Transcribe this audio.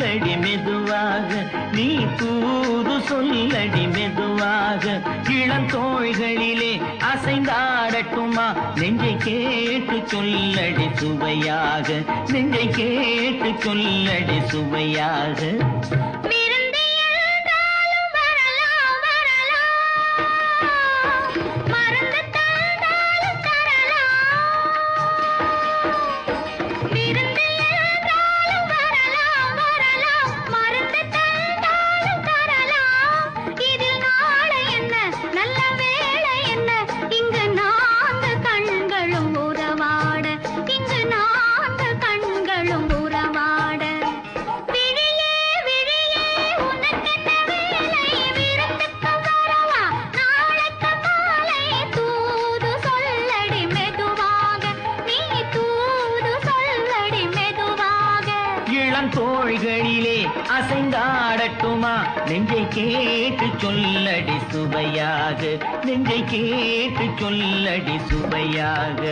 சொல்லடி மெதுவாக நீ தூது சொல்லடி மெதுவாக இளந்தோள்களிலே அசைந்தாடட்டுமா நெஞ்சை கேட்டு சொல்லடி சுவையாக நெஞ்சை கேட்டு சொல்லடி சுவையாக தோள்களிலே அசைந்தாடட்டுமா நெஞ்சை கேட்டு சொல்லடி சுவையாக நெஞ்சை கேட்டு சொல்லடி சுவையாக